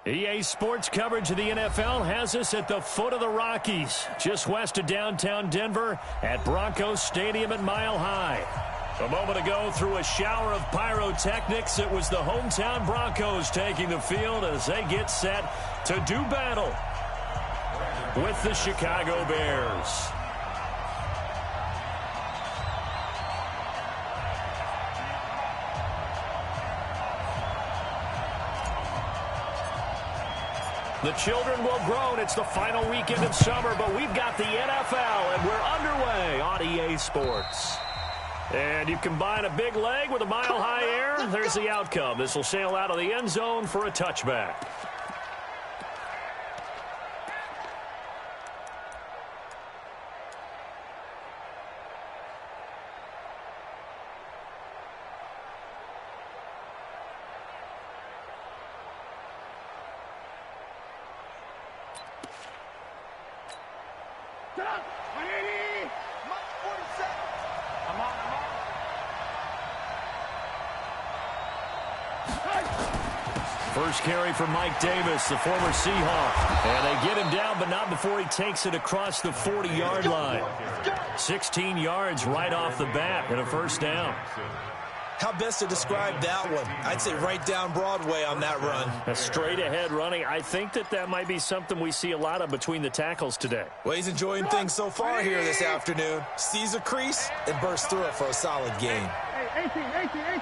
EA Sports coverage of the NFL has us at the foot of the Rockies, just west of downtown Denver at Broncos Stadium at Mile High. A moment ago, through a shower of pyrotechnics, it was the hometown Broncos taking the field as they get set to do battle with the Chicago Bears. The children will groan. It's the final weekend of summer, but we've got the NFL, and we're underway on EA Sports. And you combine a big leg with a mile-high air, there's the outcome. This will sail out of the end zone for a touchback. First carry for Mike Davis, the former Seahawk. And they get him down, but not before he takes it across the 40-yard line. 16 yards right off the bat and a first down. How best to describe that one? I'd say right down Broadway on that run. A straight-ahead running. I think that might be something we see a lot of between the tackles today. Well, he's enjoying things so far here this afternoon. Sees a crease and bursts through it for a solid gain. Hey, 18.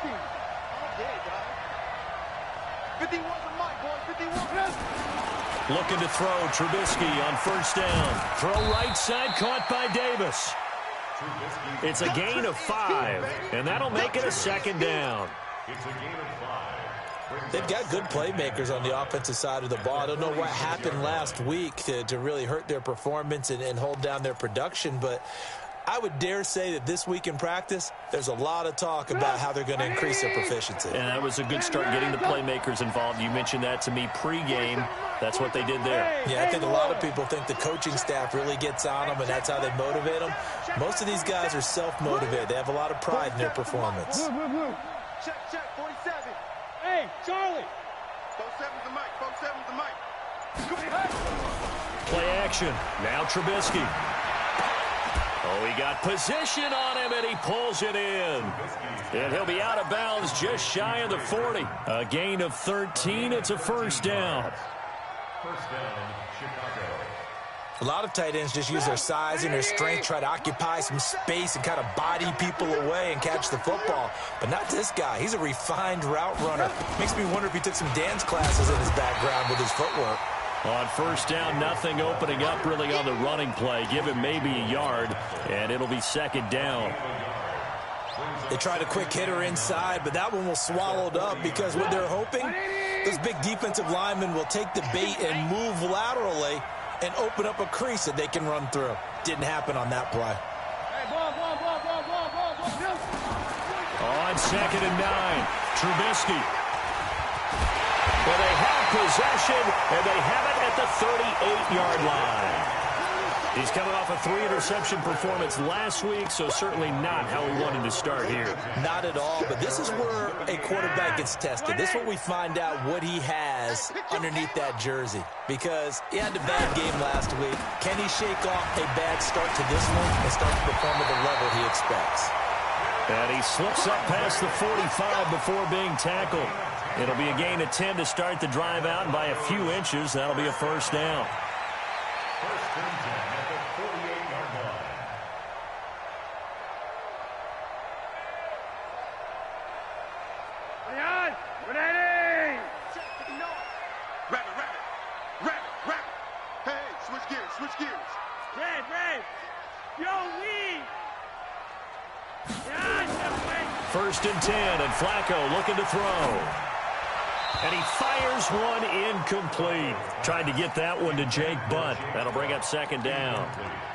51 for Mike, boy. 51. Looking to throw. Trubisky on first down. Throw right side, caught by Davis. It's a gain of 5, and that'll make it a second down. It's a gain of 5. They've got good playmakers on the offensive side of the ball. I don't know what happened last week to really hurt their performance and hold down their production, but I would dare say that this week in practice, there's a lot of talk about how they're going to increase their proficiency. And that was a good start getting the playmakers involved. You mentioned that to me pregame. That's what they did there. Yeah, I think a lot of people think the coaching staff really gets on them, and that's how they motivate them. Most of these guys are self-motivated. They have a lot of pride in their performance. Check, 47. Hey, Charlie. 47's the mic. 47's the mic. Play action. Now Trubisky. Oh, he got position on him, and he pulls it in. And he'll be out of bounds just shy of the 40. A gain of 13. It's a first down. First down, Chicago. A lot of tight ends just use their size and their strength, try to occupy some space and kind of body people away and catch the football. But not this guy. He's a refined route runner. Makes me wonder if he took some dance classes in his background with his footwork. On first down, nothing opening up really on the running play. Give him maybe a yard, and it'll be second down. They tried a quick hitter inside, but that one was swallowed up because what they're hoping, those big defensive linemen will take the bait and move laterally and open up a crease that they can run through. Didn't happen on that play. On second and 9, Trubisky. Well, they have possession, and they have it at the 38-yard line. He's coming off a 3-interception performance last week, so certainly not how he wanted to start here. Not at all, but this is where a quarterback gets tested. This is where we find out what he has underneath that jersey, because he had a bad game last week. Can he shake off a bad start to this one and start to perform at the level he expects? And he slips up past the 45 before being tackled. It'll be a gain of 10 to start the drive out, and by a few inches, that'll be a first down. First and 10 at the 48-yard line. Ready! Rabbit. Hey, switch gears. Red. Yo, lead. First and 10, and Flacco looking to throw. And he fires one incomplete. Tried to get that one to Jake Butt. That'll bring up second down.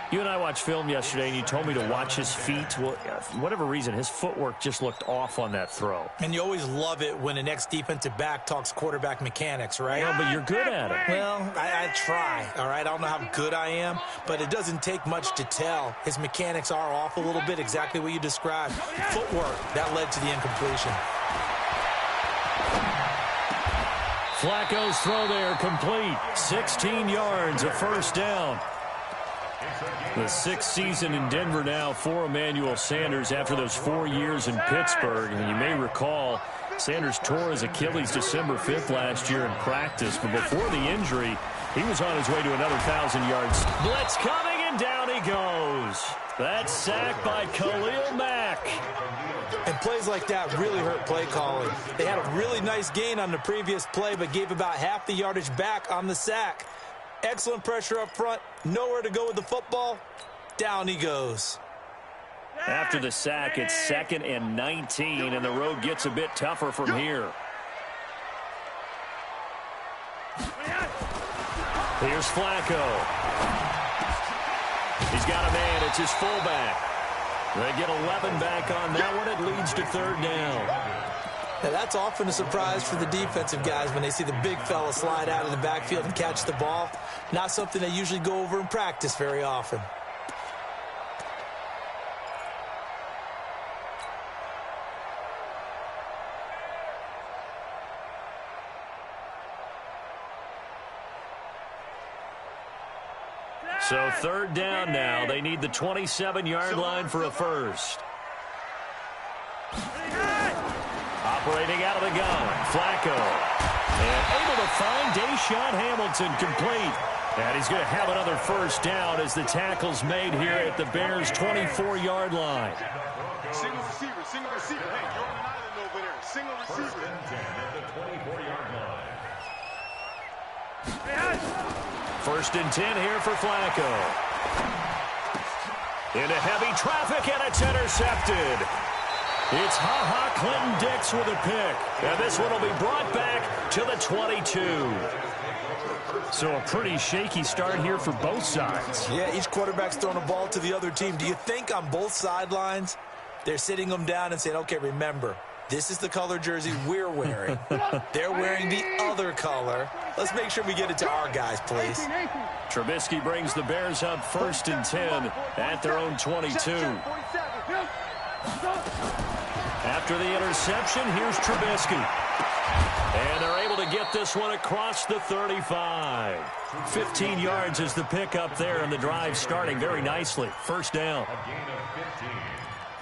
You and I watched film yesterday, and you told me to watch his feet. Well, for whatever reason, his footwork just looked off on that throw. And you always love it when an ex-defensive back talks quarterback mechanics, right? Yeah, but you're good at it. Well, I try, all right? I don't know how good I am, but it doesn't take much to tell. His mechanics are off a little bit, exactly what you described. Footwork, that led to the incompletion. Flacco's throw there complete. 16 yards, a first down. The 6th season in Denver now for Emmanuel Sanders after those 4 years in Pittsburgh. And you may recall Sanders tore his Achilles December 5th last year in practice. But before the injury, he was on his way to another 1,000 yards. Blitz coming, and down he goes. That's sacked by Khalil Mack. And plays like that really hurt play calling. They had a really nice gain on the previous play, but gave about half the yardage back on the sack. Excellent pressure up front. Nowhere to go with the football. Down he goes. After the sack, it's 2nd and 19, and the road gets a bit tougher from here. Here's Flacco. He's got a man. It's his fullback. They get 11 back on that one. It leads to 3rd down. Now, that's often a surprise for the defensive guys when they see the big fella slide out of the backfield and catch the ball. Not something they usually go over in practice very often. So 3rd down now. They need the 27-yard line for a first. Operating out of the gun, Flacco. And able to find Deshaun Hamilton complete. And he's going to have another first down as the tackle's made here at the Bears' 24-yard line. Single receiver. Hey, you're on an island over there. Single receiver. 1st and 10 at the 24-yard line. 1st and 10 here for Flacco. Into heavy traffic, and it's intercepted. It's Clinton-Dix with a pick. And this one will be brought back to the 22. So a pretty shaky start here for both sides. Yeah, each quarterback's throwing a ball to the other team. Do you think on both sidelines they're sitting them down and saying, okay, remember, this is the color jersey we're wearing. They're wearing the other color. Let's make sure we get it to our guys, please. Trubisky brings the Bears up 1st and 10 at their own 22. After the interception, here's Trubisky. And they're able to get this one across the 35. 15 yards is the pickup there, and the drive starting very nicely. First down.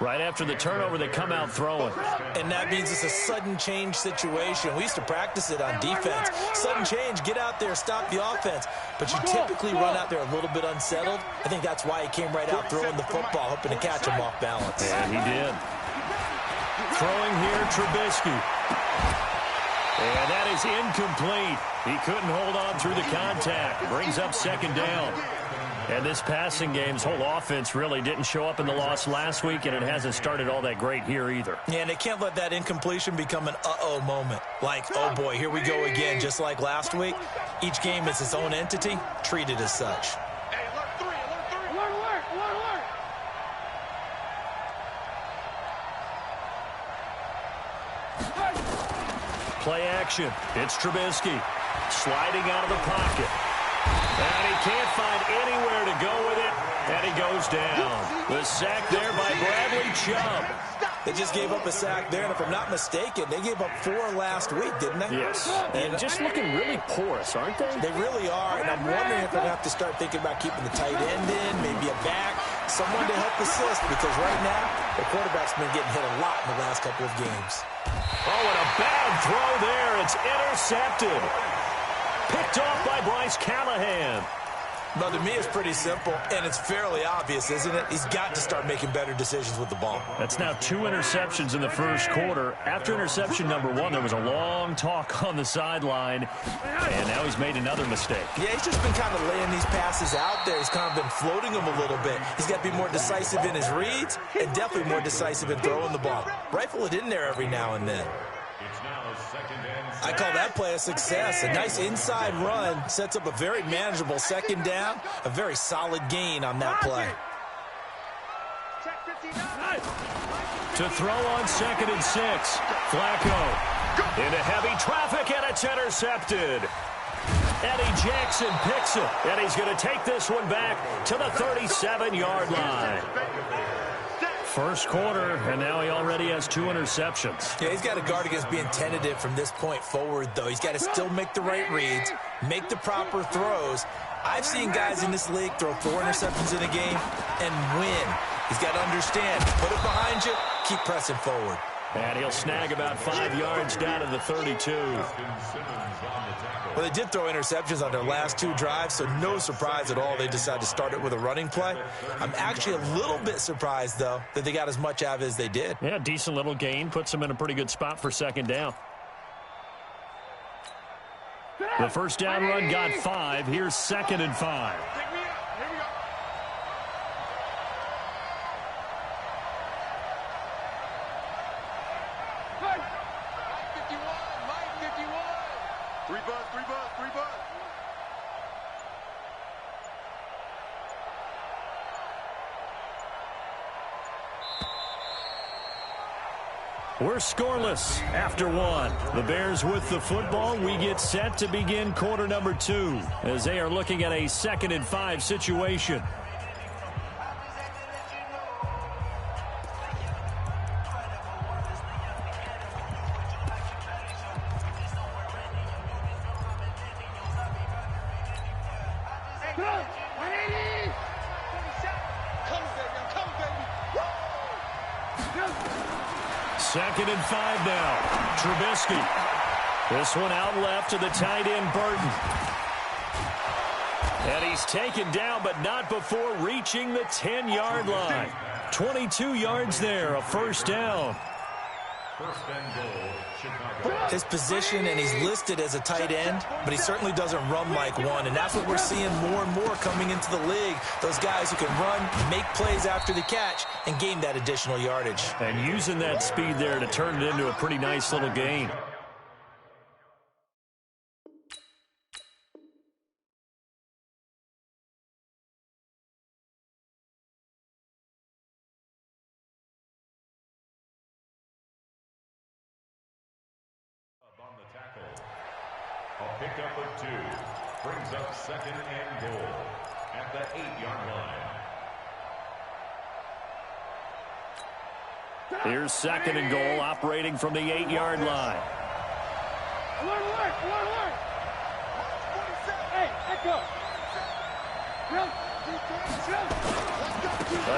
Right after the turnover, they come out throwing. And that means it's a sudden change situation. We used to practice it on defense. Sudden change, get out there, stop the offense. But you typically run out there a little bit unsettled. I think that's why he came right out throwing the football, hoping to catch him off balance. And he did. Throwing here, Trubisky. And that is incomplete. He couldn't hold on through the contact. Brings up 2nd down. And this passing game's whole offense really didn't show up in the loss last week, and it hasn't started all that great here either. Yeah, and they can't let that incompletion become an uh-oh moment. Like, oh boy, here we go again, just like last week. Each game is its own entity, treated as such. Hey, alert 3. Alert. Play action. It's Trubisky sliding out of the pocket. And he can't find anywhere to go with it, and he goes down. The sack there by Bradley Chubb. They just gave up a sack there, and if I'm not mistaken, they gave up 4 last week, didn't they? Yes, and just looking really porous, aren't they? They really are, and I'm wondering if they're going to have to start thinking about keeping the tight end in, maybe a back, someone to help assist, because right now, the quarterback's been getting hit a lot in the last couple of games. Oh, and a bad throw there. It's intercepted. Picked off by Bryce Callahan. Well, to me, it's pretty simple, and it's fairly obvious, isn't it? He's got to start making better decisions with the ball. That's now 2 interceptions in the first quarter. After interception number 1, there was a long talk on the sideline, and now he's made another mistake. Yeah, he's just been kind of laying these passes out there. He's kind of been floating them a little bit. He's got to be more decisive in his reads and definitely more decisive in throwing the ball. Rifle it in there every now and then. I call that play a success. A nice inside run sets up a very manageable 2nd down. A very solid gain on that play. To throw on 2nd and 6. Flacco into heavy traffic, and it's intercepted. Eddie Jackson picks it, and he's going to take this one back to the 37-yard line. First quarter, and now he already has 2 interceptions. Yeah, he's got to guard against being tentative from this point forward, though. He's got to still make the right reads, make the proper throws. I've seen guys in this league throw 4 interceptions in a game and win. He's got to understand, put it behind you, keep pressing forward. And he'll snag about 5 yards down to the 32. Well, they did throw interceptions on their last 2 drives, so no surprise at all they decided to start it with a running play. I'm actually a little bit surprised, though, that they got as much out of it as they did. Yeah, decent little gain. Puts them in a pretty good spot for second down. The first down run got 5. Here's 2nd and 5. We're scoreless after 1. The Bears with the football. We get set to begin quarter number 2 as they are looking at a 2nd and 5 situation. Second and 5 now. Trubisky. This one out left to the tight end, Burton. And he's taken down, but not before reaching the 10-yard line. 22 yards there, a first down. First and goal, Chicago. His position, and he's listed as a tight end, but he certainly doesn't run like one, and that's what we're seeing more and more coming into the league. Those guys who can run, make plays after the catch, and gain that additional yardage. And using that speed there to turn it into a pretty nice little gain. On the tackle. A pickup of 2 brings up 2nd and goal at the 8-yard line. Here's 2nd and goal, operating from the 8-yard line. Alert! Hey, let go.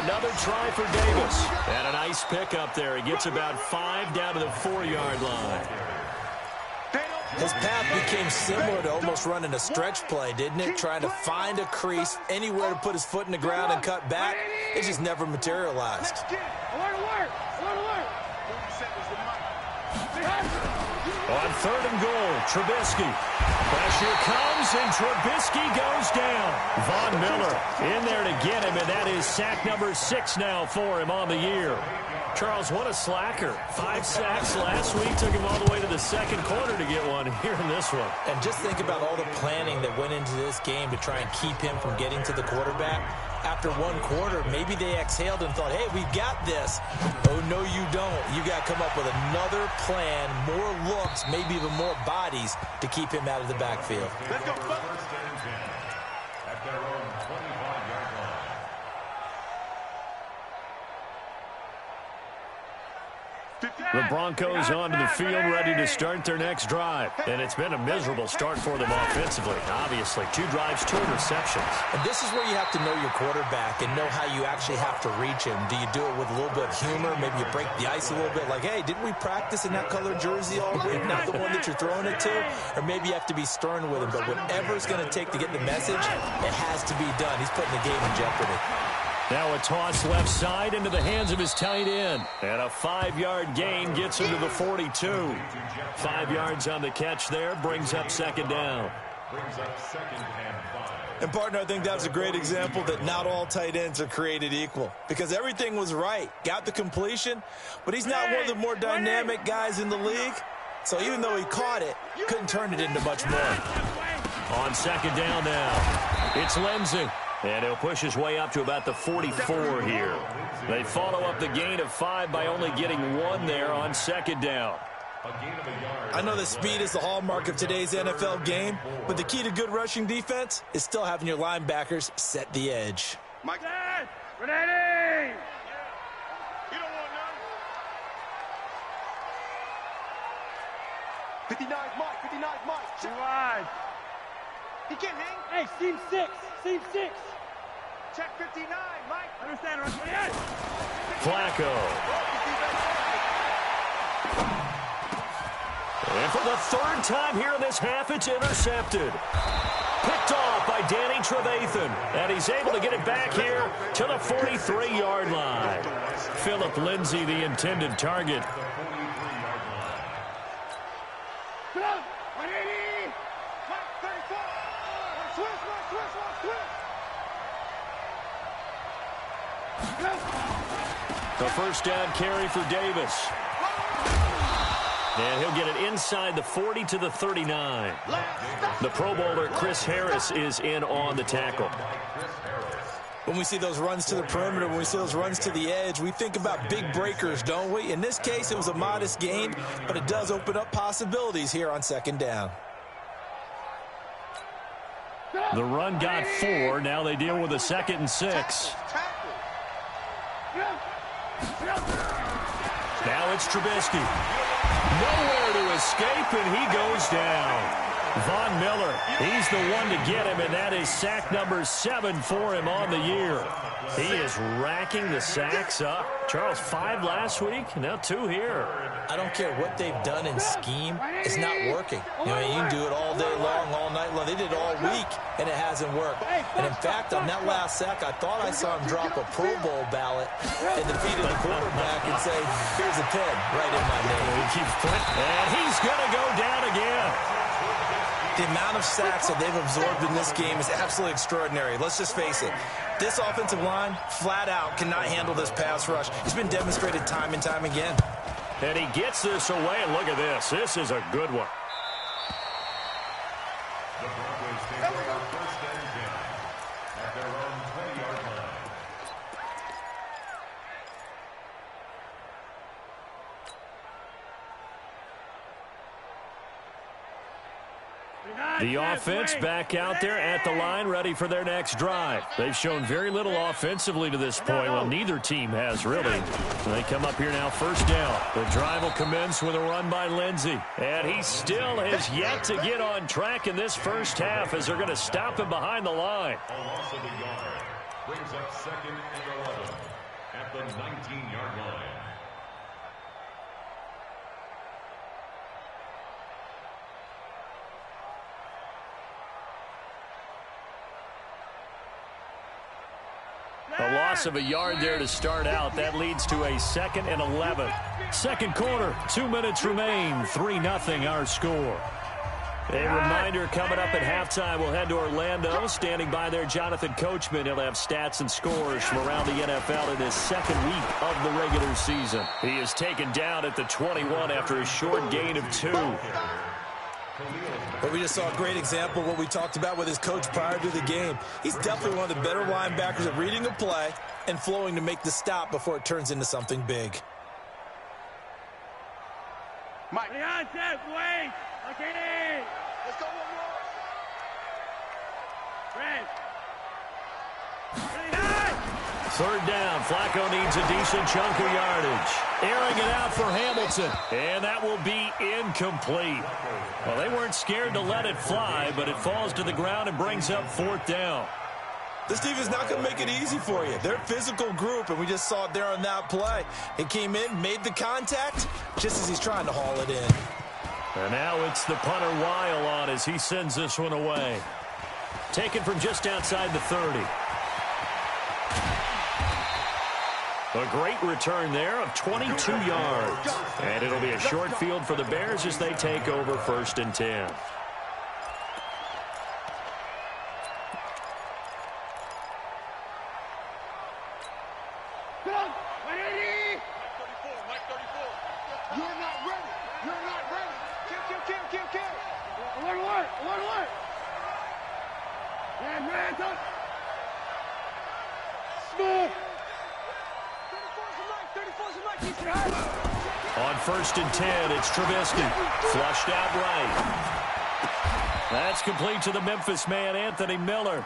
Another try for Davis. And a nice pickup there. He gets about 5 down to the 4-yard line. His path became similar to almost running a stretch play, didn't it? Trying to find a crease, anywhere to put his foot in the ground and cut back. It just never materialized. Alert! On 3rd and goal, Trubisky. Pressure comes, and Trubisky goes down. Von Miller in there to get him, and that is sack number 6 now for him on the year. Charles, what a slacker. 5 sacks last week. Took him all the way to the 2nd quarter to get one here in this one. And just think about all the planning that went into this game to try and keep him from getting to the quarterback. After 1 quarter, maybe they exhaled and thought, hey, we've got this. Oh, no, you don't. You got to come up with another plan, more looks, maybe even more bodies to keep him out of the backfield. Let's go. First and 10 at their own 25-yard line. The Broncos onto the field, ready to start their next drive. And it's been a miserable start for them offensively. Obviously, 2 drives, 2 interceptions. And this is where you have to know your quarterback and know how you actually have to reach him. Do you do it with a little bit of humor? Maybe you break the ice a little bit, like, hey, didn't we practice in that colored jersey all week, not the one that you're throwing it to? Or maybe you have to be stern with him. But whatever it's going to take to get the message, it has to be done. He's putting the game in jeopardy. Now a toss left side into the hands of his tight end. And a 5-yard gain gets him to the 42. 5 yards on the catch there, brings up 2nd down. Brings up 2nd and 5. And, partner, I think that's a great example that not all tight ends are created equal. Because everything was right. Got the completion, but he's not one of the more dynamic guys in the league. So even though he caught it, couldn't turn it into much more. On 2nd down now, it's Lindsey. And he'll push his way up to about the 44 here. They follow up the gain of 5 by only getting 1 there on 2nd down. I know that speed is the hallmark of today's NFL game, but the key to good rushing defense is still having your linebackers set the edge. Mike. Ready! 59 Mike. 59 Mike. Too wide. He can't hang. Hey, seam 6. Seam 6. Check 59 Mike. Understand, Rush. Yes. Flacco. And for the third time here in this half, it's intercepted. Picked off by Danny Trevathan. And he's able to get it back here to the 43-yard line. Philip Lindsay, the intended target. The first down carry for Davis. And he'll get it inside the 40 to the 39. The Pro Bowler Chris Harris is in on the tackle. When we see those runs to the perimeter, when we see those runs to the edge, we think about big breakers, don't we? In this case, it was a modest gain, but it does open up possibilities here on second down. The run got 4. Now they deal with a 2nd and 6. Now it's Trubisky. Nowhere to escape, and he goes down. Von Miller, he's the one to get him, and that is sack number 7 for him on the year. He is racking the sacks up. Charles, 5 last week, now 2 here. I don't care what they've done in scheme. It's not working. You know, you can do it all day long, all night long. They did it all week, and it hasn't worked. And, in fact, on that last sack, I thought I saw him drop a Pro Bowl ballot and defeat the quarterback and say, here's a 10 right in my name. He keeps playing, and he's going to go down again. The amount of sacks that they've absorbed in this game is absolutely extraordinary. Let's just face it. This offensive line, flat out, cannot handle this pass rush. It's been demonstrated time and time again. And he gets this away, and look at this. This is a good one. The Broncos take over first and 10 at their own 20-yard line. The offense back out there at the line, ready for their next drive. They've shown very little offensively to this point. Well, neither team has, really. So they come up here now, first down. The drive will commence with a run by Lindsay. And he still has yet to get on track in this first half as they're going to stop him behind the line. A loss of a yard brings up 2nd and 11 at the 19-yard line. A loss of a yard there to start out. That leads to a 2nd and 11. Second quarter, 2 minutes remain. 3-0 our score. A reminder coming up at halftime. We'll head to Orlando. Standing by there, Jonathan Coachman. He'll have stats and scores from around the NFL in his 2nd week of the regular season. He is taken down at the 21 after a short gain of 2. But we just saw a great example of what we talked about with his coach prior to the game. He's definitely one of the better linebackers at reading a play and flowing to make the stop before it turns into something big. Mike. Wait. Okay. Let's go one more. Red. Third down. Flacco needs a decent chunk of yardage. Airing it out for Hamilton. And that will be incomplete. Well, they weren't scared to let it fly, but it falls to the ground and brings up 4th down. This defense is not going to make it easy for you. They're a physical group, and we just saw it there on that play. It came in, made the contact, just as he's trying to haul it in. And now it's the punter Weil on as he sends this one away. Taken from just outside the 30. A great return there of 22 yards. And it'll be a short field for the Bears as they take over 1st and 10. On 1st and 10, it's Trubisky. Flushed out right. That's complete to the Memphis man, Anthony Miller.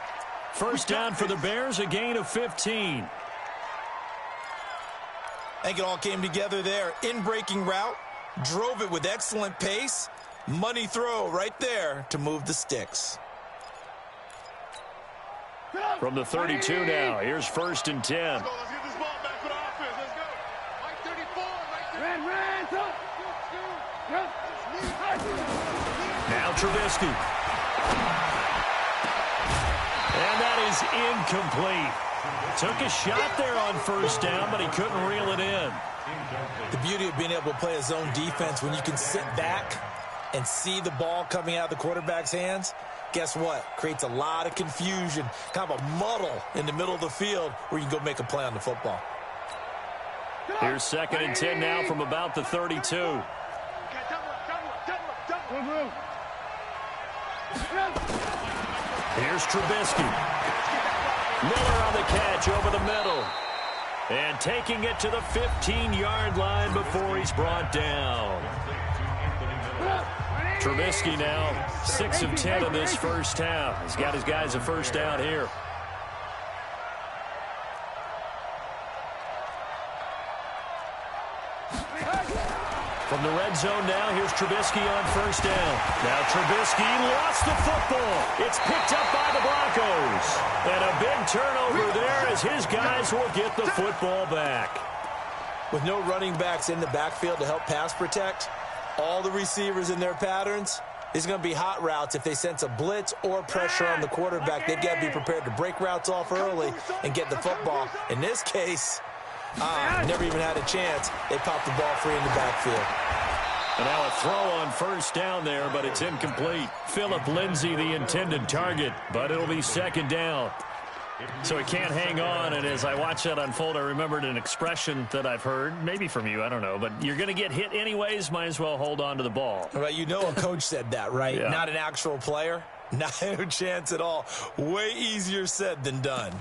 First down for the Bears, a gain of 15. I think it all came together there. In-breaking route, drove it with excellent pace, Money throw right there to move the sticks. From the 32 now, here's 1st and 10. Let's get this ball back for the offense. Let's go. Right 34, right 34. Now Trubisky. And that is incomplete. Took a shot there on 1st down, but he couldn't reel it in. The beauty of being able to play a zone defense when you can sit back and see the ball coming out of the quarterback's hands, guess what? Creates a lot of confusion, kind of a muddle in the middle of the field where you can go make a play on the football. Here's 2nd and 10 now from about the 32. Here's Trubisky. Miller on the catch over the middle. And taking it to the 15-yard line before he's brought down. Trubisky now 6 of 10 in this first half. He's got his guys a 1st down here. From the red zone now, here's Trubisky on 1st down. Now Trubisky lost the football. It's picked up by the Broncos. And a big turnover there as his guys will get the football back. With no running backs in the backfield to help pass protect, all the receivers in their patterns, there's going to be hot routes. If they sense a blitz or pressure on the quarterback, they've got to be prepared to break routes off early and get the football. In this case, never even had a chance. They popped the ball free in the backfield. And now a throw on 1st down there, but it's incomplete. Phillip Lindsay, the intended target, but it'll be 2nd down. So he can't hang on, and as I watch that unfold, I remembered an expression that I've heard, maybe from you, I don't know, but you're going to get hit anyways, might as well hold on to the ball. Right, you know a coach said that, right? Yeah. Not an actual player. Not a chance at all. Way easier said than done.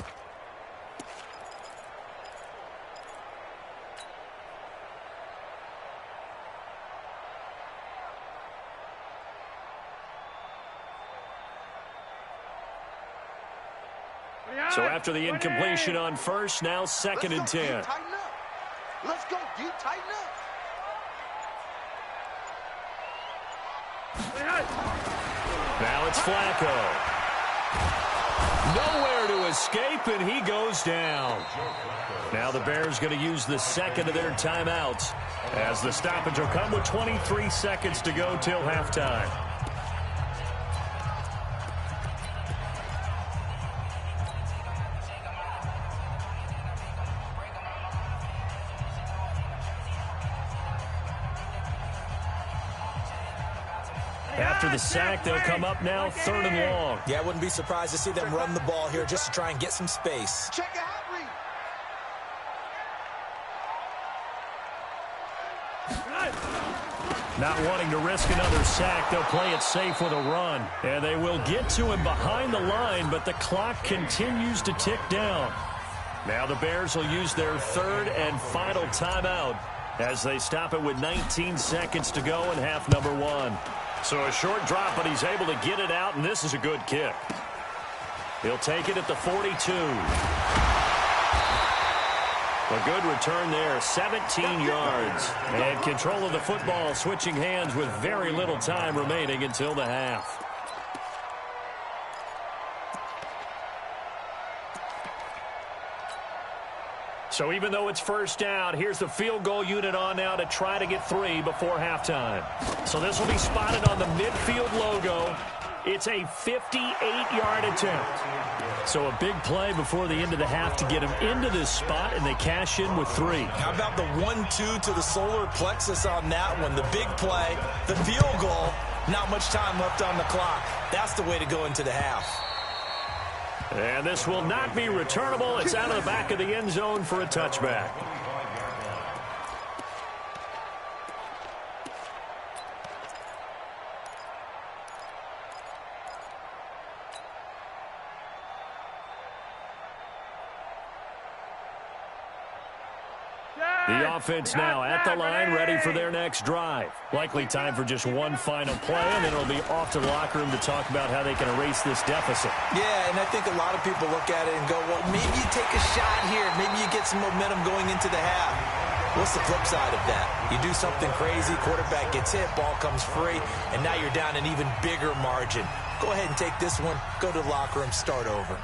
So after the incompletion on 1st, now 2nd and 10. Let's go, D. Tighten up. Now it's Flacco. Nowhere to escape, and he goes down. Now the Bears going to use the 2nd of their timeouts as the stoppage will come with 23 seconds to go till halftime. After the sack, they'll come up now 3rd and long. Yeah, I wouldn't be surprised to see them run the ball here just to try and get some space. Check it out, Reed. Not wanting to risk another sack, they'll play it safe with a run. And they will get to him behind the line, but the clock continues to tick down. Now the Bears will use their 3rd and final timeout as they stop it with 19 seconds to go in half number 1. So a short drop, but he's able to get it out, and this is a good kick. He'll take it at the 42. A good return there, 17 yards. And control of the football, switching hands with very little time remaining until the half. So even though it's 1st down, here's the field goal unit on now to try to get 3 before halftime. So this will be spotted on the midfield logo. It's a 58-yard attempt. So a big play before the end of the half to get them into this spot, and they cash in with 3. How about the 1-2 to the solar plexus on that one? The big play, the field goal, not much time left on the clock. That's the way to go into the half. And this will not be returnable. It's out of the back of the end zone for a touchback. The offense now at the line, ready for their next drive. Likely time for just one final play, and then it'll be off to the locker room to talk about how they can erase this deficit. Yeah, and I think a lot of people look at it and go, well, maybe you take a shot here. Maybe you get some momentum going into the half. What's the flip side of that? You do something crazy, quarterback gets hit, ball comes free, and now you're down an even bigger margin. Go ahead and take this one, go to the locker room, start over.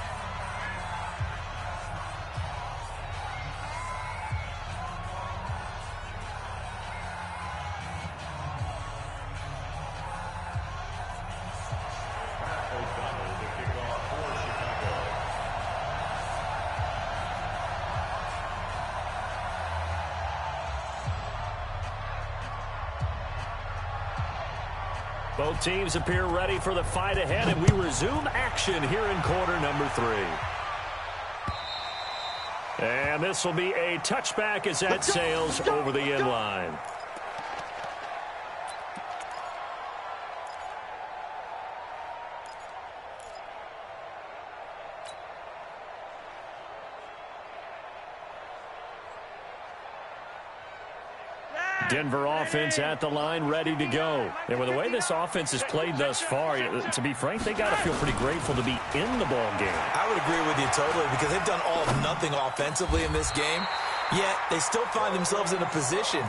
Both teams appear ready for the fight ahead, and we resume action here in quarter number 3. And this will be a touchback as that sails over the end line. Denver offense at the line, ready to go. And with the way this offense has played thus far, to be frank, they got to feel pretty grateful to be in the ball game. I would agree with you totally because they've done all of nothing offensively in this game, yet they still find themselves in a position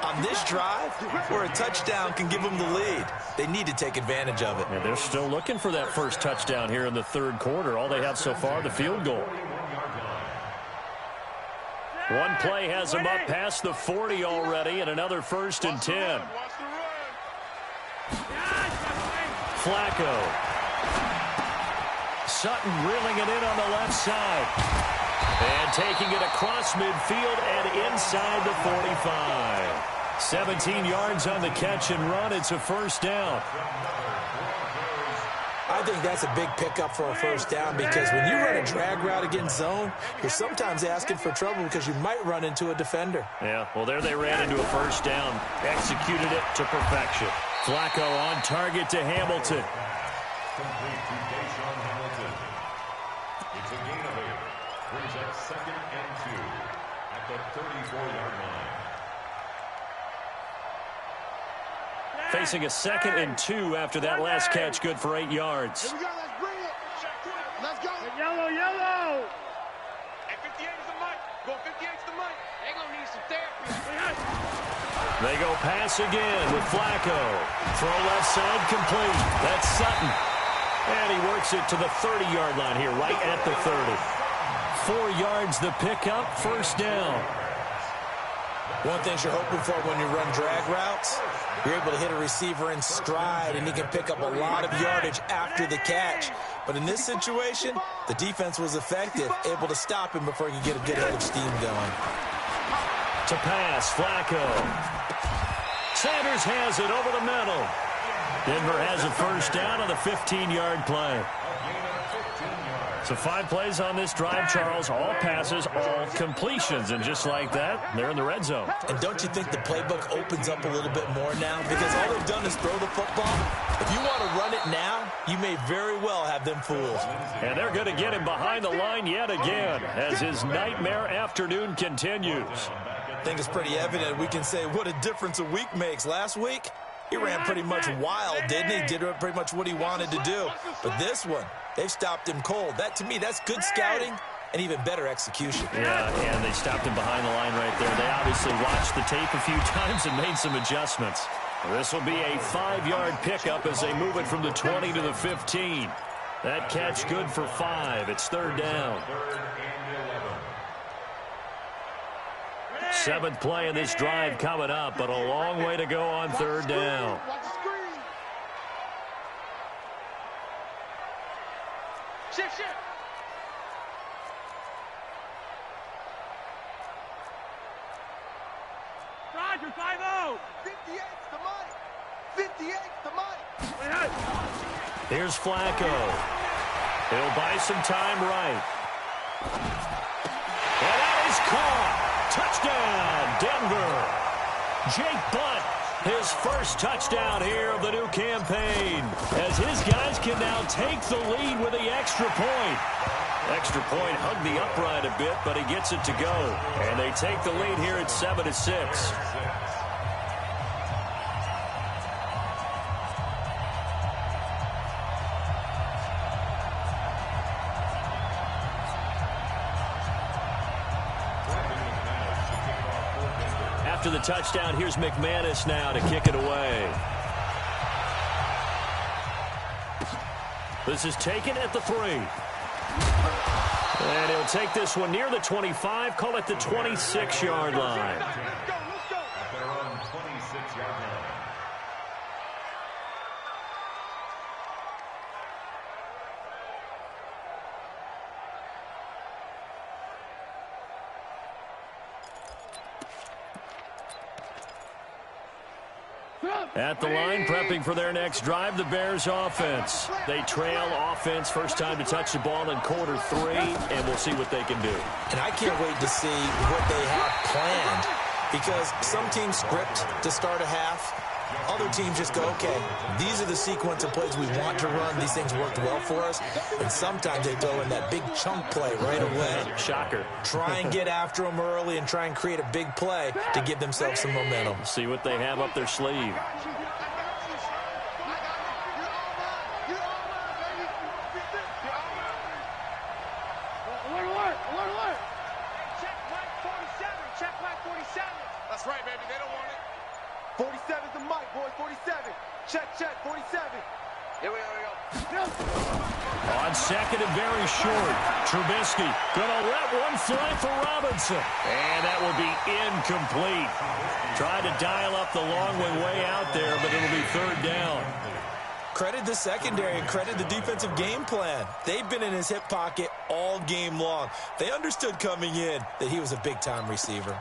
on this drive where a touchdown can give them the lead. They need to take advantage of it. And they're still looking for that first touchdown here in the third quarter. All they have so far, the field goal. One play has them up past the 40 already, and another 1st and 10. Flacco. Sutton reeling it in on the left side. And taking it across midfield and inside the 45. 17 yards on the catch and run. It's a first down. I think that's a big pickup for a first down because when you run a drag route against zone, you're sometimes asking for trouble because you might run into a defender. Yeah, well, there they ran into a first down. Executed it to perfection. Flacco on target to Hamilton. Complete to Deshaun Hamilton. It's a gain of 8. Brings up 2nd and 2 at the 34-yard line. Facing a 2nd and 2 after that last catch, good for 8 yards. Here we go, let's bring it. Let's go. Yellow, yellow. Hey, 58 is the mic. Go 58 is the mic. They gonna need some therapy. They go pass again with Flacco. Throw left side complete. That's Sutton. And he works it to the 30-yard line here, right at the 30. 4 yards the pickup, first down. One thing you're hoping for when you run drag routes, you're able to hit a receiver in stride, and he can pick up a lot of yardage after the catch. But in this situation, the defense was effective, able to stop him before he could get a good head of steam going. To pass, Flacco. Sanders has it over the middle. Denver has a first down on the 15-yard play. So 5 plays on this drive, Charles. All passes, all completions. And just like that, they're in the red zone. And don't you think the playbook opens up a little bit more now? Because all they've done is throw the football. If you want to run it now, you may very well have them fooled. And they're going to get him behind the line yet again as his nightmare afternoon continues. I think it's pretty evident. We can say what a difference a week makes. Last week, he ran pretty much wild, didn't he? Did pretty much what he wanted to do. But this one, they've stopped him cold. That, to me, that's good scouting and even better execution. Yeah, and they stopped him behind the line right there. They obviously watched the tape a few times and made some adjustments. This will be a 5-yard pickup as they move it from the 20 to the 15. That catch good for 5. It's third down. 7th play of this drive coming up, but a long way to go on third down. Watch the screen. Shift. Roger, 5-0. 58's the mic. 58's the mic. Here's Flacco. He'll buy some time right. And that is caught. Touchdown, Denver. Jake Butt, his first touchdown here of the new campaign, as his guys can now take the lead with the extra point. Extra point hugged the upright a bit, but he gets it to go. And they take the lead here at 7-6. after the touchdown. Here's McManus now to kick it away. This is taken at the 3. And he'll take this one near the 25, call it the 26-yard line. At their own 26-yard line. At the line, prepping for their next drive, the Bears offense. They trail offense, first time to touch the ball in quarter 3, and we'll see what they can do. And I can't wait to see what they have planned, because some teams script to start a half. Other teams just go, okay, these are the sequence of plays we want to run. These things worked well for us. And sometimes they throw in that big chunk play right away. Shocker. Try and get after them early and try and create a big play to give themselves some momentum. See what they have up their sleeve. That's right, baby. They don't want it. 47's the mic, boys. 47. Check, 47. Here we go. On second and very short, Trubisky gonna let one fly for Robinson. And that will be incomplete. Tried to dial up the long one way out there, but it'll be third down. Credit the secondary and credit the defensive game plan. They've been in his hip pocket all game long. They understood coming in that he was a big-time receiver.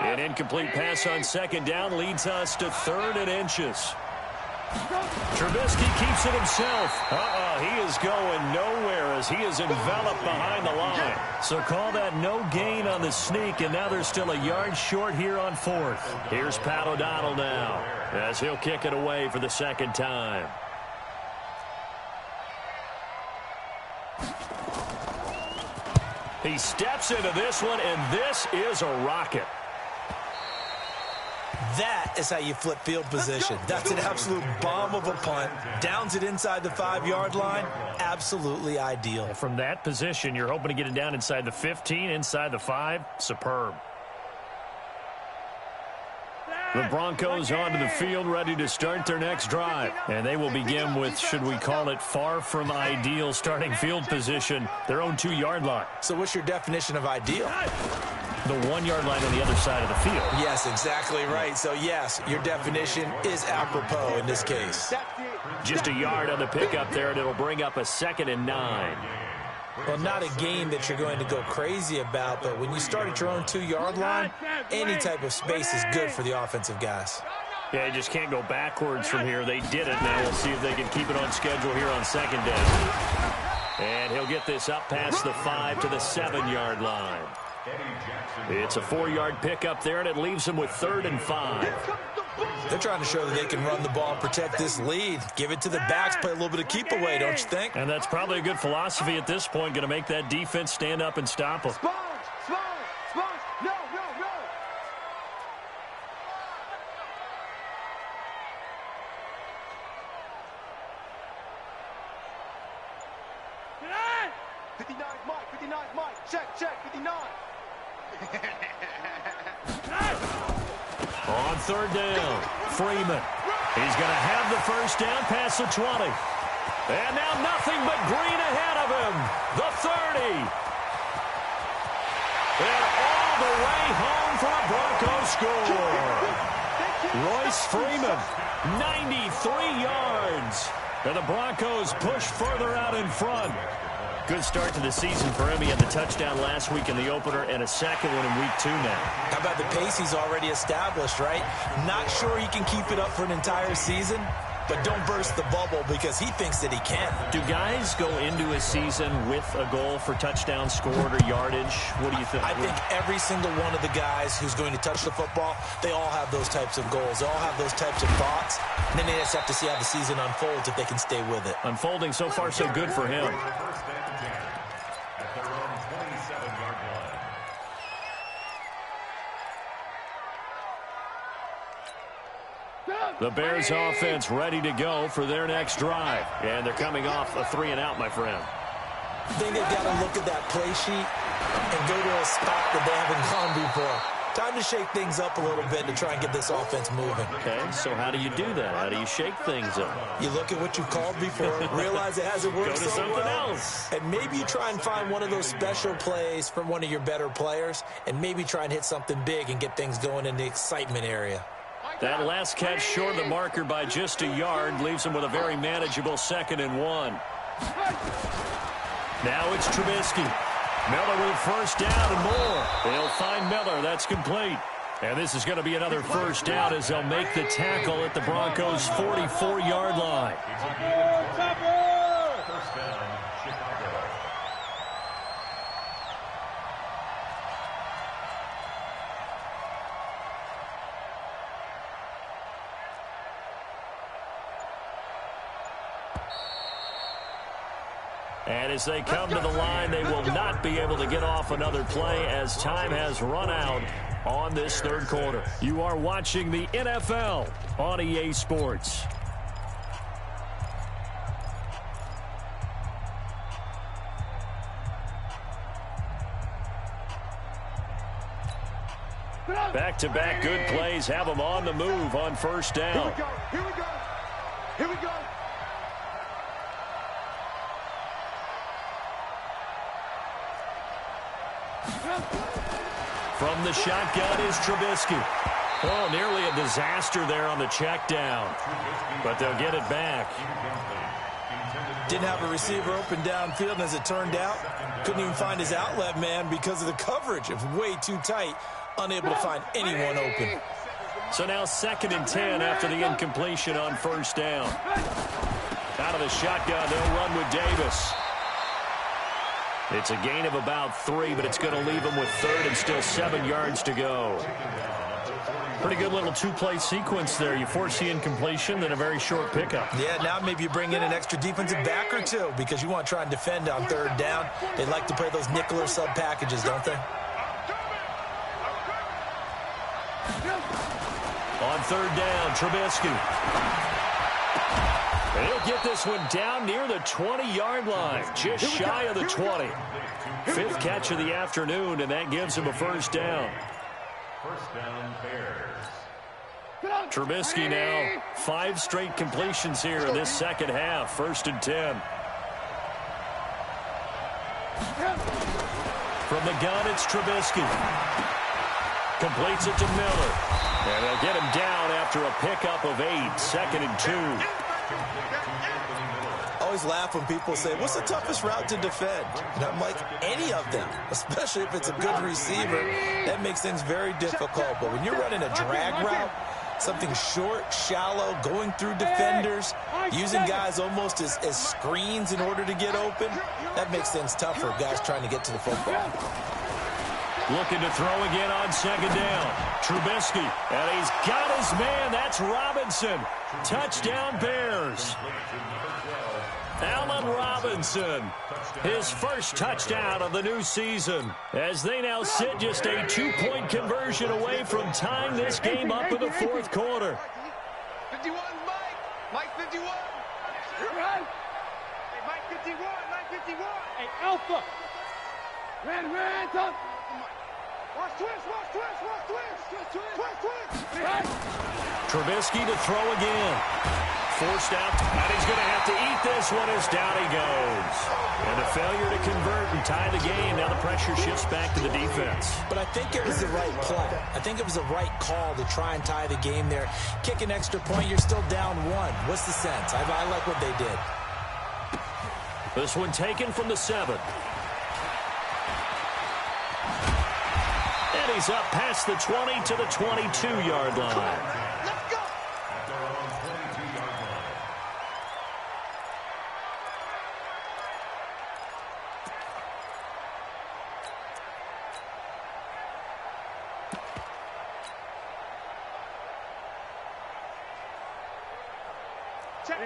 An incomplete pass on second down leads us to 3rd and inches. Trubisky keeps it himself. He is going nowhere as he is enveloped behind the line. So call that no gain on the sneak, and now they're still a yard short here on 4th. Here's Pat O'Donnell now as he'll kick it away for the second time. He steps into this one, and this is a rocket. That is how you flip field position. That's an absolute bomb of a punt. Downs it inside the 5-yard line. Absolutely ideal. From that position, you're hoping to get it down inside the 15, inside the 5. Superb. The Broncos onto the field, ready to start their next drive. And they will begin with, should we call it, far from ideal starting field position, their own 2-yard line. So what's your definition of ideal? The 1-yard line on the other side of the field. Yes, exactly right. So, yes, your definition is apropos in this case. Just a yard on the pickup there, and it'll bring up a 2nd and 9. Well, not a game that you're going to go crazy about, but when you start at your own 2-yard line, any type of space is good for the offensive guys. Yeah, you just can't go backwards from here. They did it. Now we'll see if they can keep it on schedule here on 2nd down. And he'll get this up past the 5 to the 7-yard line. It's a 4-yard pickup there, and it leaves them with 3rd and 5. They're trying to show that they can run the ball and protect this lead. Give it to the backs, play a little bit of keep away, don't you think? And that's probably a good philosophy at this point, going to make that defense stand up and stop them. Sponge, no. Mike. Check, 59. On 3rd down, Freeman. He's going to have the first down past the 20. And now nothing but green ahead of him. The 30. And all the way home for a Broncos score. Royce Freeman, 93 yards. And the Broncos push further out in front. Good start to the season for him. He had the touchdown last week in the opener and a second one in week 2 now. How about the pace he's already established, right? Not sure he can keep it up for an entire season, but don't burst the bubble because he thinks that he can. Do guys go into a season with a goal for touchdown scored or yardage? What do you think? I think every single one of the guys who's going to touch the football, they all have those types of goals. They all have those types of thoughts. And then they just have to see how the season unfolds if they can stay with it. Unfolding so far so good for him. At their own 27-yard line. The Bears offense ready to go for their next drive. And they're coming off a 3-and-out, my friend. I think they've got to look at that play sheet and go to a spot that they haven't gone before. Time to shake things up a little bit to try and get this offense moving. Okay, so how do you do that? How do you shake things up? You look at what you've called before, realize it hasn't worked Go to so something well, else. and maybe you try and find one of those special plays from one of your better players, and maybe try and hit something big and get things going in the excitement area. That last catch short of the marker by just a yard leaves him with a very manageable 2nd and 1. Now it's Trubisky. Miller with first down and more. They'll find Miller. That's complete. And this is going to be another first down as they'll make the tackle at the Broncos' 44-yard line. First down, Chicago. And as they come to the line, they will not be able to get off another play as time has run out on this third quarter. You are watching the NFL on EA Sports. Back-to-back good plays have them on the move on first down. Here we go. Here we go. Here we go. From the shotgun is Trubisky. Oh, nearly a disaster there on the check down. But they'll get it back. Didn't have a receiver open downfield, and as it turned out, couldn't even find his outlet man because of the coverage. It was way too tight, unable to find anyone open. So now 2nd and 10 after the incompletion on first down. Out of the shotgun, they'll run with Davis. It's a gain of about 3, but it's going to leave them with 3rd and still 7 yards to go. Pretty good little two-play sequence there. You force the incompletion, then a very short pickup. Yeah, now maybe you bring in an extra defensive back or two because you want to try and defend on 3rd down. They like to play those nickel or sub packages, don't they? On 3rd down, Trubisky. He'll get this one down near the 20-yard line, just shy of the 20. 5th catch of the afternoon, and that gives him a first down. First down, Bears. Trubisky now 5 straight completions here in this second half. 1st and 10. From the gun, it's Trubisky. Completes it to Miller. And they'll get him down after a pickup of 8. 2nd and 2. I always laugh when people say, what's the toughest route to defend? And I'm like, any of them, especially if it's a good receiver. That makes things very difficult. But when you're running a drag route, something short, shallow, going through defenders, using guys almost as screens in order to get open, that makes things tougher, guys trying to get to the football. Looking to throw again on 2nd down. Trubisky, and he's got his man. That's Robinson. Touchdown, Bears. Allen Robinson, his first touchdown of the new season, as they now sit just a 2-point conversion away from tying this game up in the 4th quarter. 51, Mike. Mike 51. You're right. Hey, Mike 51. Mike 51. Hey, Alpha. Red, up. Watch twist. Right. Trubisky to throw again. Forced out, and he's going to have to eat this one as down he goes. And a failure to convert and tie the game. Now the pressure shifts back to the defense. But I think it was the right play. I think it was the right call to try and tie the game there. Kick an extra point, you're still down 1. What's the sense? I like what they did. This one taken from the 7. And he's up past the 20 to the 22-yard line. Let's go. At their own 22-yard line.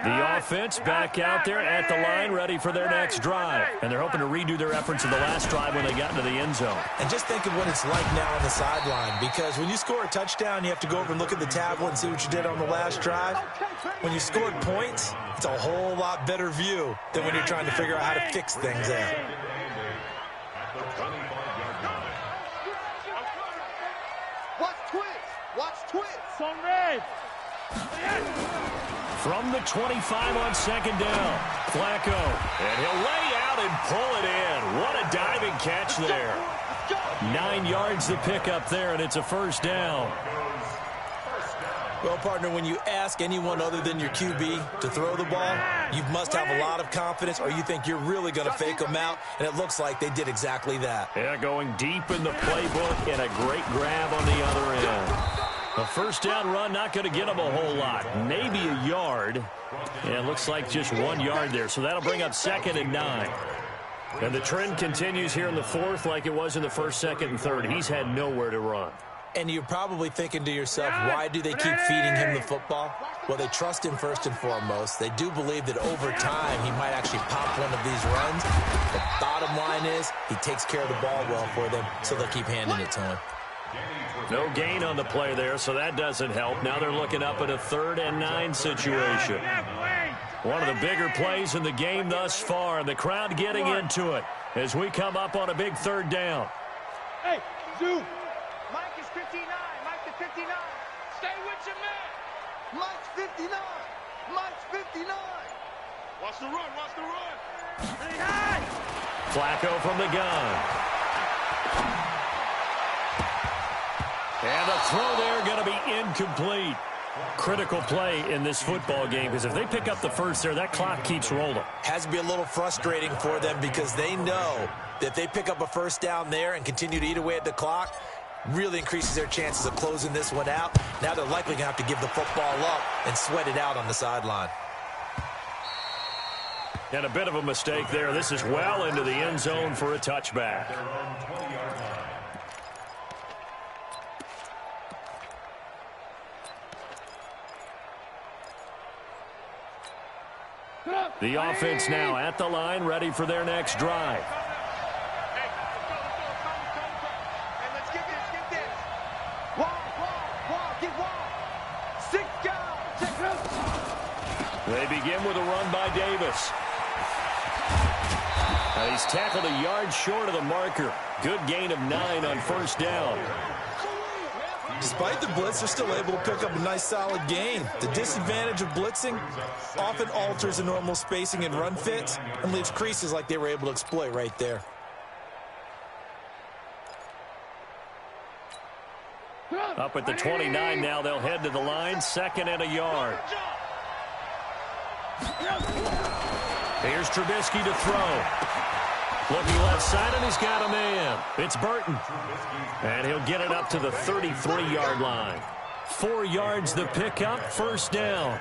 The offense back out there at the line, ready for their next drive. And they're hoping to redo their efforts in the last drive when they got into the end zone. And just think of what it's like now on the sideline, because when you score a touchdown, you have to go over and look at the tablet and see what you did on the last drive. When you scored points, it's a whole lot better view than when you're trying to figure out how to fix things out. At the 25 From the 25 on second down, Flacco. And he'll lay out and pull it in. What a diving catch there. 9 yards the pickup there, and it's a first down. Well, partner, when you ask anyone other than your QB to throw the ball, you must have a lot of confidence, or you think you're really going to fake them out, and it looks like they did exactly that. Yeah, going deep in the playbook and a great grab on the other end. A first down run, not going to get them a whole lot. Maybe a yard. And it looks like just 1 yard there, so that'll bring up 2nd and 9. And the trend continues here in the fourth like it was in the first, second, and third. He's had nowhere to run. And you're probably thinking to yourself, why do they keep feeding him the football? Well, they trust him first and foremost. They do believe that over time he might actually pop one of these runs. The bottom line is he takes care of the ball well for them, so they'll keep handing it to him. No gain on the play there, so that doesn't help. Now they're looking up at a 3rd and 9 situation. One of the bigger plays in the game thus far, and the crowd getting into it as we come up on a big 3rd down. Hey, Zoo. Mike is 59. Mike to 59. Stay with your man. Mike's 59. Mike's 59. Watch the run. Watch the run. Flacco from the gun. And a throw there going to be incomplete. Critical play in this football game, because if they pick up the first there, that clock keeps rolling. Has to be a little frustrating for them because they know that if they pick up a first down there and continue to eat away at the clock, really increases their chances of closing this one out. Now they're likely going to have to give the football up and sweat it out on the sideline. And a bit of a mistake there. This is well into the end zone for a touchback. The offense now at the line, ready for their next drive. Hey, let's get this. Wall, get wall. 6 guys. Check it out. They begin with a run by Davis. Now he's tackled a yard short of the marker. Good gain of 9 on first down. Despite the blitz, they're still able to pick up a nice solid gain. The disadvantage of blitzing often alters the normal spacing and run fits and leaves creases like they were able to exploit right there. Up at the 29 now, they'll head to the line, 2nd and a yard. Here's Trubisky to throw. Looking left side, and he's got a man. It's Burton. And he'll get it up to the 33-yard line. 4 yards the pickup, first down.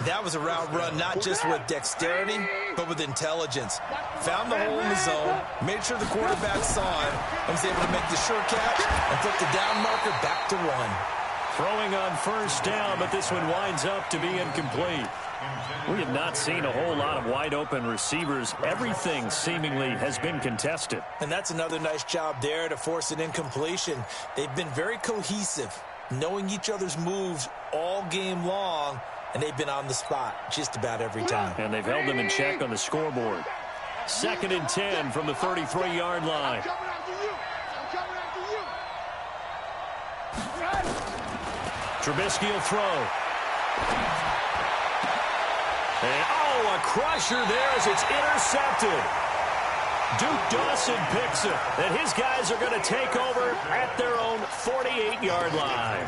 That was a route run not just with dexterity, but with intelligence. Found the hole in the zone, made sure the quarterback saw him, and was able to make the sure catch and flip the down marker back to 1. Throwing on first down, but this one winds up to be incomplete. We have not seen a whole lot of wide-open receivers. Everything seemingly has been contested. And that's another nice job there to force an incompletion. They've been very cohesive, knowing each other's moves all game long, and they've been on the spot just about every time. And they've held them in check on the scoreboard. 2nd and 10 from the 33-yard line. Trubisky will throw. And, oh, a crusher there as it's intercepted. Duke Dawson picks it. And his guys are going to take over at their own 48-yard line.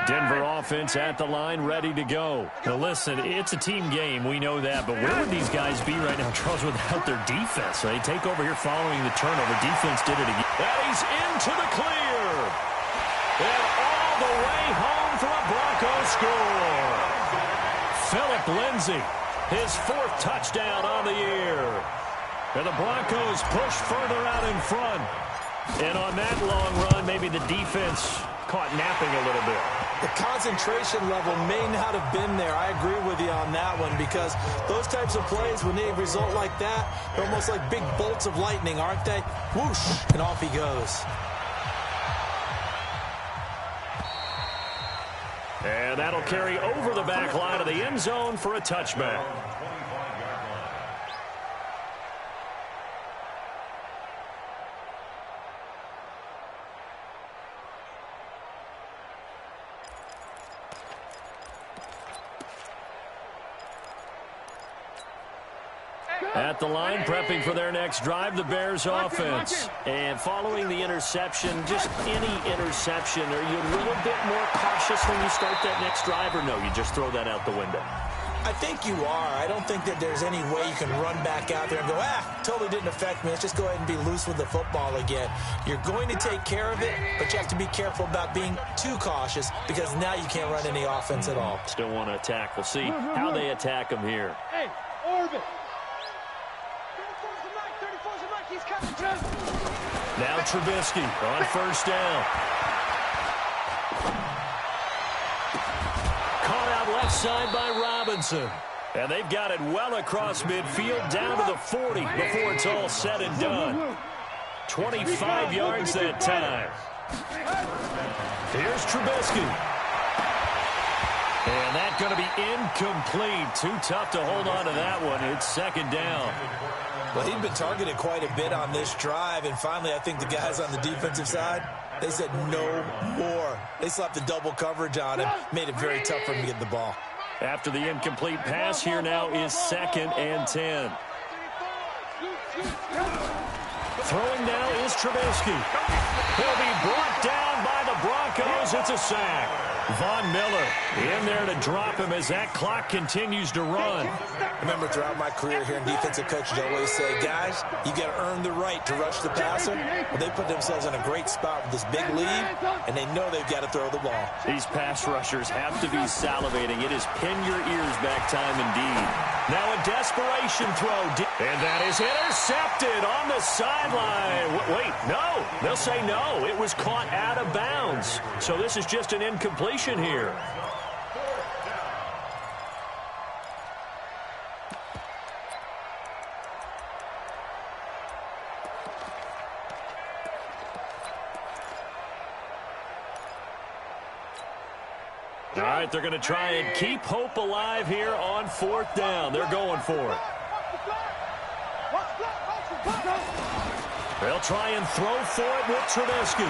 Denver offense at the line, ready to go. Now, listen, it's a team game. We know that. But where would these guys be right now, Charles, without their defense? So they take over here following the turnover. Defense did it again. And he's into the clear. And all the way home for a Broncos score. Phillip Lindsay, his 4th touchdown on the year. And the Broncos push further out in front. And on that long run, maybe the defense caught napping a little bit. The concentration level may not have been there. I agree with you on that one, because those types of plays, when they result like that, they're almost like big bolts of lightning, aren't they? Whoosh, and off he goes. And that'll carry over the back line of the end zone for a touchback. At the line, prepping for their next drive, the Bears offense. And following the interception, just any interception, are you a little bit more cautious when you start that next drive, or no, you just throw that out the window? I think you are. I don't think that there's any way you can run back out there and go, totally didn't affect me. Let's just go ahead and be loose with the football again. You're going to take care of it, but you have to be careful about being too cautious because now you can't run any offense at all. Still want to attack. We'll see how they attack him here. Hey, Orbit. 34's the mic. He's coming, Jeff. Now Trubisky on first down. Caught out left side by Robinson. And they've got it well across midfield down to the 40 before it's all said and done. 25 yards that time. Here's Trubisky. And that's going to be incomplete. Too tough to hold on to that one. It's second down. Well, he'd been targeted quite a bit on this drive, and finally I think the guys on the defensive side, they said no more. They slapped the double coverage on him, made it very tough for him to get the ball. After the incomplete pass, here now is 2nd and 10. Throwing now is Trubisky. He'll be brought down by the Broncos. It's a sack. Von Miller in there to drop him as that clock continues to run. Remember, throughout my career here in defensive coaches always say, guys, you got to earn the right to rush the passer. Well, they put themselves in a great spot with this big lead, and they know they've got to throw the ball. These pass rushers have to be salivating. It is pin your ears back time indeed. Now a desperation throw, and that is intercepted on the sideline. Wait, no. They'll say no. It was caught out of bounds. So this is just an incompletion here. All right, they're going to try and keep hope alive here on 4th down. They're going for it. They'll try and throw for it with Trubisky.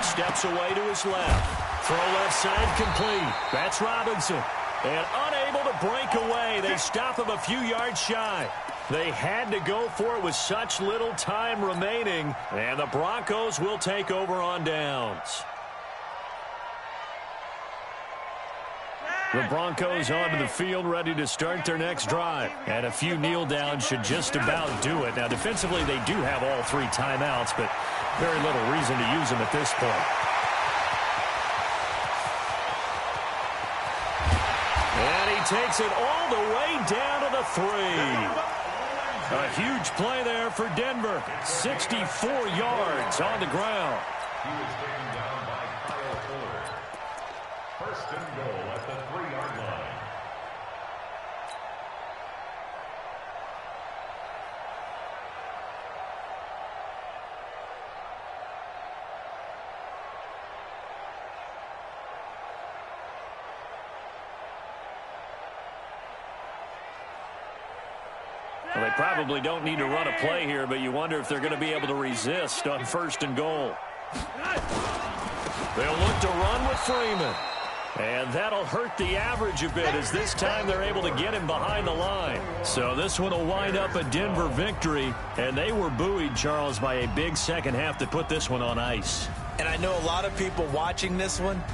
Steps away to his left. Throw left side complete. That's Robinson. And unable to break away. They stop him a few yards shy. They had to go for it with such little time remaining. And the Broncos will take over on downs. The Broncos onto the field ready to start their next drive. And a few kneel downs should just about do it. Now, defensively, they do have all 3 timeouts, but very little reason to use them at this point. And he takes it all the way down to the 3. A huge play there for Denver. 64 yards on the ground. He was taken down by Kyle Fuller. First and goal at the 3-yard line. Well, they probably don't need to run a play here, but you wonder if they're going to be able to resist on 1st and goal. They'll look to run with Freeman. And that'll hurt the average a bit as this time they're able to get him behind the line. So this one will wind up a Denver victory. And they were buoyed, Charles, by a big second half that put this one on ice. And I know a lot of people watching this one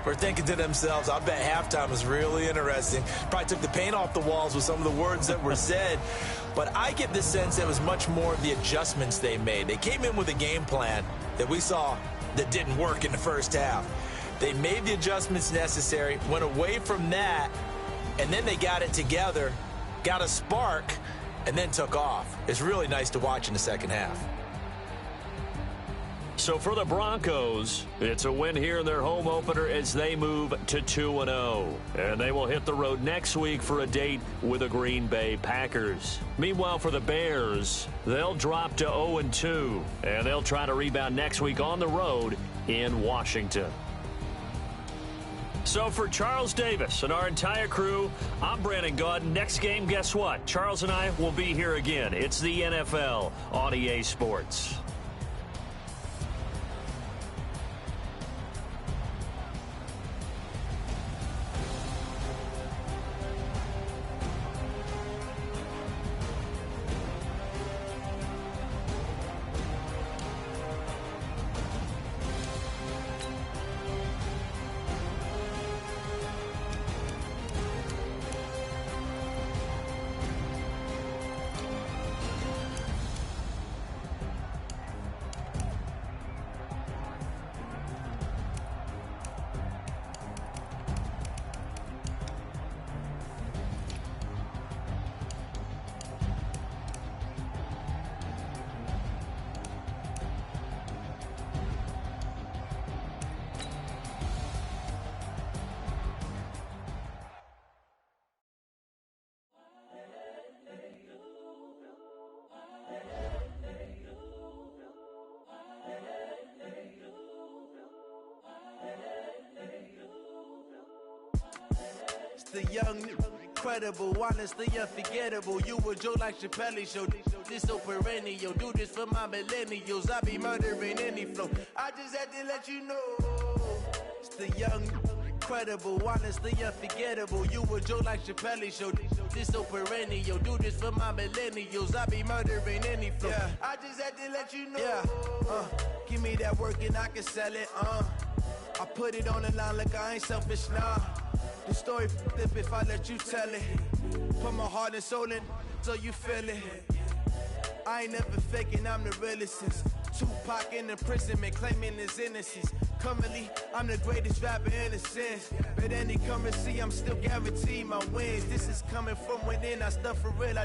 were thinking to themselves, I bet halftime was really interesting. Probably took the paint off the walls with some of the words that were said. But I get the sense it was much more of the adjustments they made. They came in with a game plan that we saw that didn't work in the first half. They made the adjustments necessary, went away from that, and then they got it together, got a spark, and then took off. It's really nice to watch in the second half. So for the Broncos, it's a win here in their home opener as they move to 2-0. And they will hit the road next week for a date with the Green Bay Packers. Meanwhile, for the Bears, they'll drop to 0-2. And they'll try to rebound next week on the road in Washington. So for Charles Davis and our entire crew, I'm Brandon Gaudin. Next game, guess what? Charles and I will be here again. It's the NFL on EA Sports. the young, incredible, honestly unforgettable. You a joke like Chappelle Show. This so perennial. Do this for my millennials. I be murdering any flow. I just had to let you know. It's the young, incredible, honestly unforgettable. You a joke like Chappelle Show. This so perennial. Do this for my millennials. I be murdering any flow. Yeah. I just had to let you know. Yeah. Give me that work and I can sell it. I put it on the line like I ain't selfish, nah. The story flip if I let you tell it. Put my heart and soul in so you feel it. I ain't never faking, I'm the realest since Tupac in imprisonment, claiming his innocence. Currently, I'm the greatest rapper in a sense. But any currency, I'm still guaranteed my wins. This is coming from within, I stuff for real.